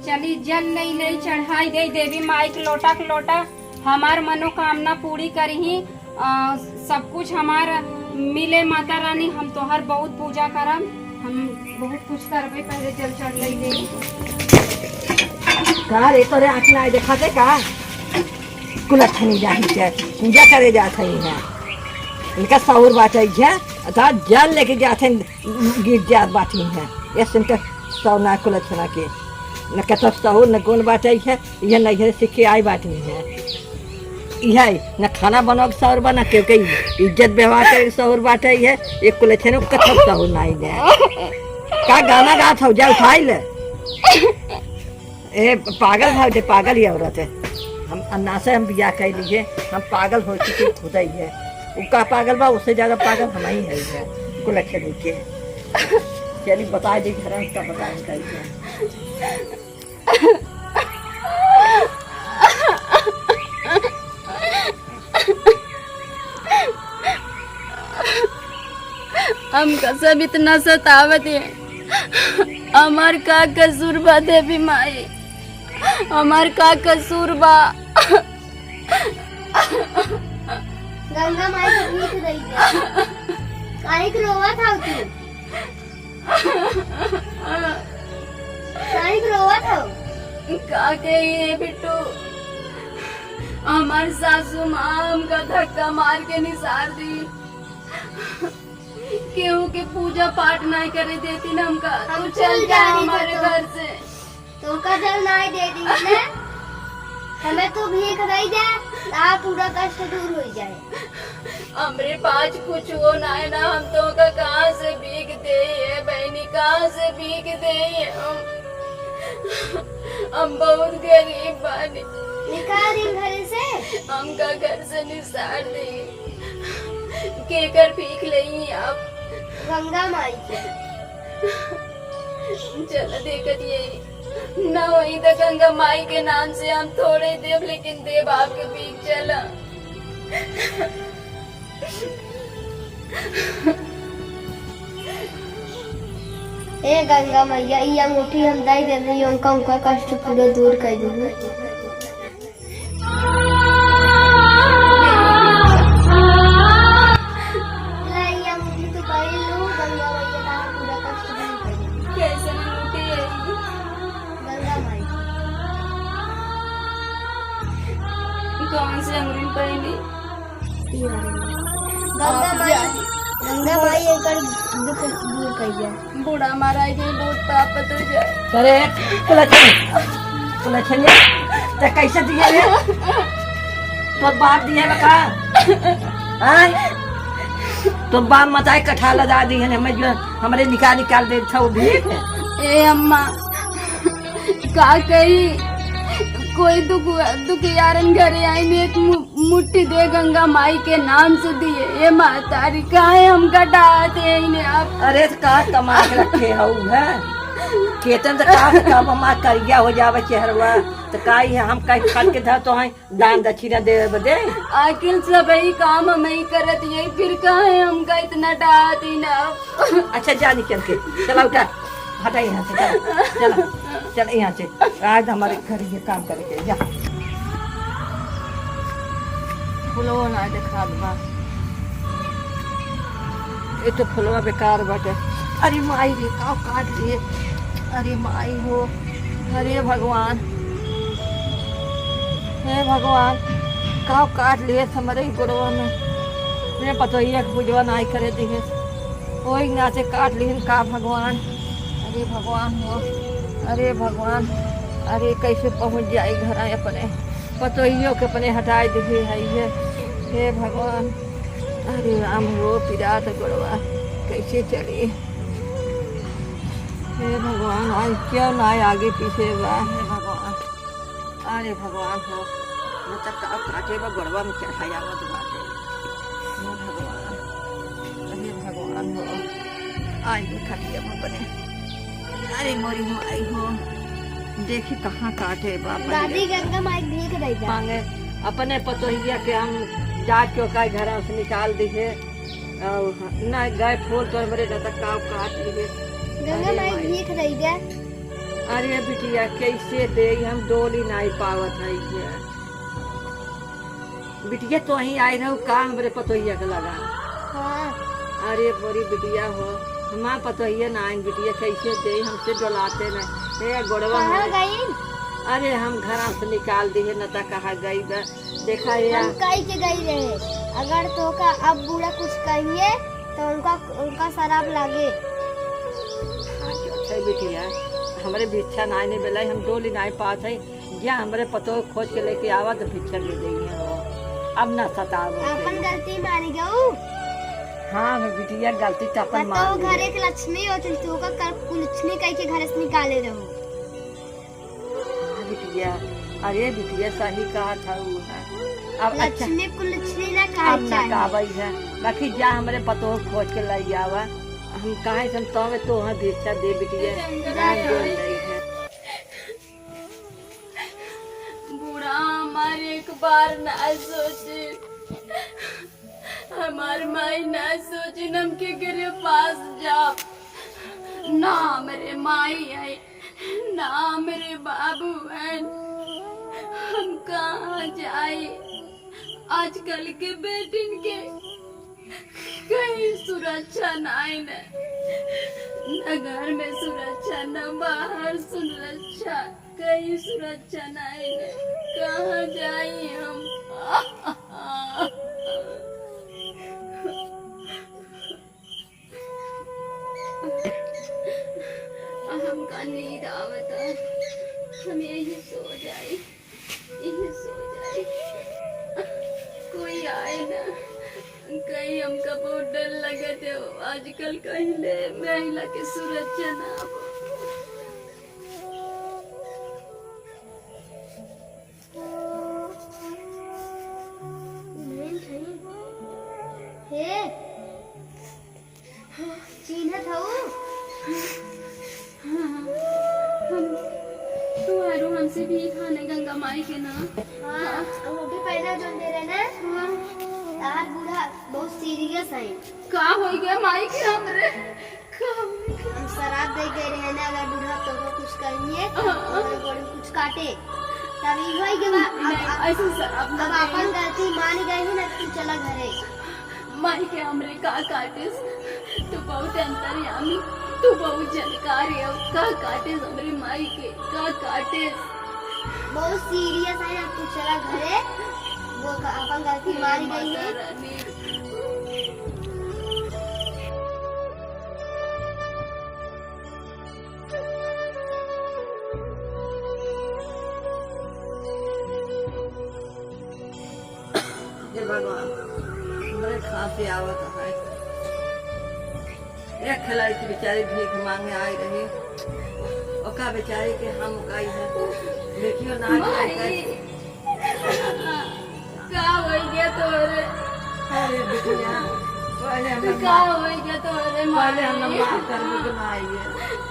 चली जल नहीं नहीं चढ़ाई दे देवी माई के लोटा हमार मनोकामना पूरी करही। सब कुछ हमार मिले माता रानी। हम तोहर बहुत पूजा करम, हम बहुत कुछ करबे। पहले जल चढ़ ले का रे तोरे आँख ना देखा दे का कुलछनी जाही है पूजा करे जात है। इनका सौर बाटे है अथा जल लेके जाते गिर जात बाटी है। ये सुनकर सौ ना कुलछना के न कत सौर न कौन बाटे है। यह नहीं सीखे आई बाटी है। यह न खाना बनाओ सौर बना क्योंकि इज्जत व्यवहार करे सौर बाटे है। एक कुलछने को कथक सौर ना दे का गाना गात हो जा उठाई ले। ए पागल भाव दे पागल ही औरत है। हम अन्ना से हम बिया कह लीजिए हम पागल हो चुके खुदा ही है। उसका पागल बा उससे ज्यादा पागल हम ही है कुलछनी के। चलिए बता दी घर का बताएं कैसे हम कसम इतना सतावत है। हमार का कसूर बा देवी माई, हमार का कसूर बा। गंगा माई को भीख रही है। काहे के रोवा था तू? काहे के रोवा था? का के ये बिट्टू हमार सासू माँ हमका धक्का मार के निसार दी। केहू के पूजा पाठ नहीं करे देती ना हमका। तू चल जा हमारे घर से। तो का जल नहीं दे दी ना हमें तो भीख रही दे ता पूरा कष्ट दूर हो जाए। हमरे पास कुछ हो ना है ना। हम तो का कहाँ से भीख दे ये बहनी, कहाँ से भीख दे ये। हम बहुत गरीब बानी। निकाल दी घर से। हमका घर से निसार दी। केकर भीख लेही आप? गंगा माई के। चल देखत ये ना वही तो गंगा माई के नाम से हम थोड़े देव लेकिन देव आपके भीख चला। ए गंगा मैया ये अंगूठी हम दे दे रही हूं उनका कष्ट पूरा दूर कर दूंगी। कौन से अंगूठी पहनी? गंगा माई एक दुख दूर कर जाए। बूढ़ा मारा जाए बहुत ताकत हो जाए। करे कुलछनी तो कैसे दिए रे? तो बाप दिए बका तो बाप मताई कठा लगा दी है। हमें जो हमारे निकाल दे था वो भी ए अम्मा का कही कोई दुखियारन घरे आई ने एक मुट्ठी दे गंगा माई के नाम से दिए। ये महतारी काहे हम कटाते इन्हें आप? अरे तो का कमा के रखे हो है केतन तो का ममा करिया हो जावे चेहरवा तो काई है। हम कहीं खा के धा तो हैं दान दक्षिणा दे बदे। आखिर सब ही काम हम ही करत ये फिर काहे हमका इतना डांती ना। अच्छा जा निकल के चला उठा हटा यहाँ से चला चल यहाँ से। आज हमारे घर ये काम करके जा फुलवा ना देखा बा। ये तो फुलवा बेकार बाटे। अरे माई रे काव काट लिए। अरे माई हो अरे भगवान हे भगवान काव काट लिए हमारे गोड़वा में। मैं पता ही पूजवा नहीं करे दिए वही ना से काट लिए का भगवान। अरे भगवान हो अरे भगवान अरे कैसे पहुंच जाए घर अपने पतोहियों के अपने हटाए दिए है ये। हे भगवान अरे राम रो पिरा तो गोड़वा कैसे चली। हे भगवान आज क्यों ना आगे पीछे बा। हे भगवान अरे भगवान हो न तक काटे बा गोड़वा में चढ़ाया मत बाटे। हे भगवान अरे भगवान हो आज देखा दिया अपने। अरे मोरी माई हो देखी कहाँ काटे बाप। दादी गंगा माई भीख रही जा मांगे अपने पतोहिया के हम जाके क्यों का घर से निकाल दिए न गए फूल तो हमारे न तक काव काट लिए। गंगा अरे माई माई। भीख रही दे। अरे बिटिया कैसे दे हम डोली नहीं पावत है ये। बिटिया तो वहीं आई रहू का हमरे पतोहिया के लगा। हाँ अरे बोरी बिटिया हो हमार पतोहिया ना आई बिटिया कैसे दे हमसे डोलाते नहीं ए गोड़वा कहाँ में। गई? अरे हम घर से निकाल दिए न तक कहा गई देखा या हम कहीं के गई रहे। अगर तो का अब बुरा कुछ कहिए तो उनका शराब लागे। अच्छा बिटिया हमारे भिक्षा ना आने बेला हम डोली नहीं पात है या हमारे पतो खोज के लेके आवा तो भिक्षा दे देंगे हो अब ना सताओ। अपन गलती मानी गऊ। हाँ बिटिया गलती तो अपन बताओ मान घरे ली। के लक्ष्मी होती तो का कुलछनी कहीं के घर से निकाले रहो। हाँ बिटिया अरे बिटिया सही कहा था वो है। अब अच्छा लक्ष्मी कुलछनी ना अब कहा ना चाहिए। गावई है बाकी जा हमारे पतो खोज के लाई आवा हम कहे हम तो वहाँ भिक्षा दे बिटिया जान दे रही है। बूढ़ा हमार एक बार ना सोचे हमार माई ना सोचे हम के घरे पास जाओ ना मेरे माई है ना मेरे बाबू है हम कहाँ जाए आजकल के बेटिन के कहीं सुरक्षा नहीं न घर में सुरक्षा न बाहर सुरक्षा कहीं सुरक्षा नहीं न कहाँ जाए हम हमका नींद आवता हम यही सो जाए कोई आए ना कहीं हमका बहुत डर लगत है आजकल कहिले महिला के सुरक्षा ना हो। हे चिन्हत हूँ। तू आरो हमसे भी खाने गंगा माई के ना। हाँ वो भी पहले जो दे रहे ना तार बूढ़ा बहुत सीरियस है। का हो गया माई के हमरे का हो गया? हम शराब दे गए रहे ना अगर बूढ़ा तो को कुछ कहिए और गोड़ में कुछ काटे तभी होई के नहीं, ऐसे शराब अब ना अपन दे। गलती मान गए हैं ना तू चला घरे। माई के हमरे का काटिस तू बहुत अंतर्यामी तू बहुत जानकारी है का काटिस हमरे माई के का काटिस बहुत सीरियस है अब तू चला घरे। वो अपन गलती मान गई है। माता रानी। हे भगवान हमारे खांसी आवत है एक खिलाई की बेचारी भीख मांगे आई रही ओका बेचारी के हम उकाई है देखियो ना माई का हो गया तोरे अरे बिटिया पहले हमें का हो गया तोरे पहले हमें माई माफ कर दो बनाइए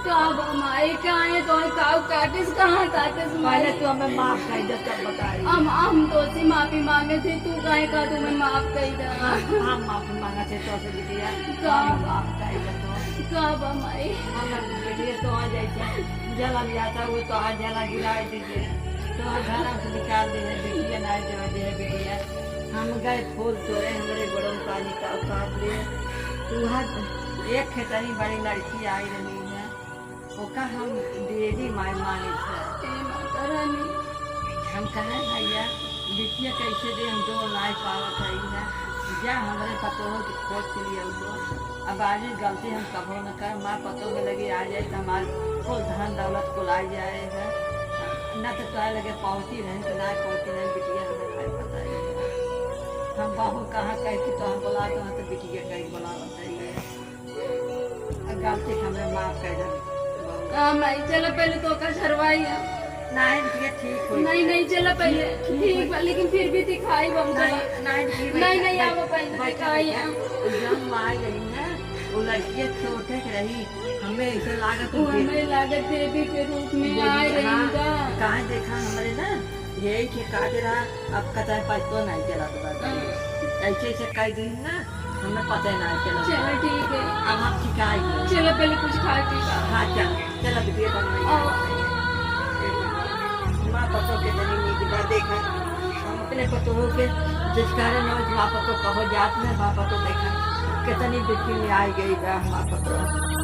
का माई काहे तो काऊ काटिस कहाँ काटिस पहले माई तो हमें माफ कर दे तब बताइए हम तो से माफी मांगे थे तू काहे का तुम्हें माफ कर दे हम माफी मांगा थे तो से बिटिया का? हम माफ कर दे तो का बा माई हम बिटिया तो आ जाए जला जाता वो तो आ जला गिरा दीजिए तो घर से निकाल दे बिटिया ना जवा दे बिटिया हम गए फूल तोड़े हमारे गरम पानी का उतार लिए वहाँ एक खेतनी बड़ी लड़की आई रही है ओका हम देवी माई माने थे हे माता रानी हम कहे भैया बिटिया कैसे दे हम दो लाई पावत है जा हमारे पतों की खोज के लिए उसको अब आज गलती हम कभो न कर माँ पतों में लगी आ जाए तो हमारे कुल धन दौलत को लाई जाए है न तो तोहरे लगे पहुँची रहे तो ना पहुँची रहे बिटिया हमें नहीं पता है हम बहू कहाँ कहती तो हम बोला तो तो बिटिया कहीं बोला बताइए गलती हमें माफ कर दे बहू। हाँ माई चलो पहले तो का झरवाई नहीं बिटिया ठीक हो नहीं चलो पहले ठीक बा लेकिन फिर भी दिखाई बम नहीं आओ पहले दिखाई जब मार गई ना वो लड़की छोटे रही हमें ऐसे लागत वो हमें लागत देवी के रूप में आए रहेगा कहाँ देखा हमारे ना यही के काटे रहा अब कतर पतो नहीं चला तो ऐसे ऐसे कह दी ना हमें पता ही नहीं चला। चलो ठीक है, अब हम सिखाएंगे। चलो पहले कुछ खा पी का। हाँ चल चल अब ये माँ पतों के तनी नीति बात देखा हम अपने पतों के जिस कारण माँ पतों कहो जात में माँ पतों देखा कितनी दुखी में आई गई बा माँ पतों।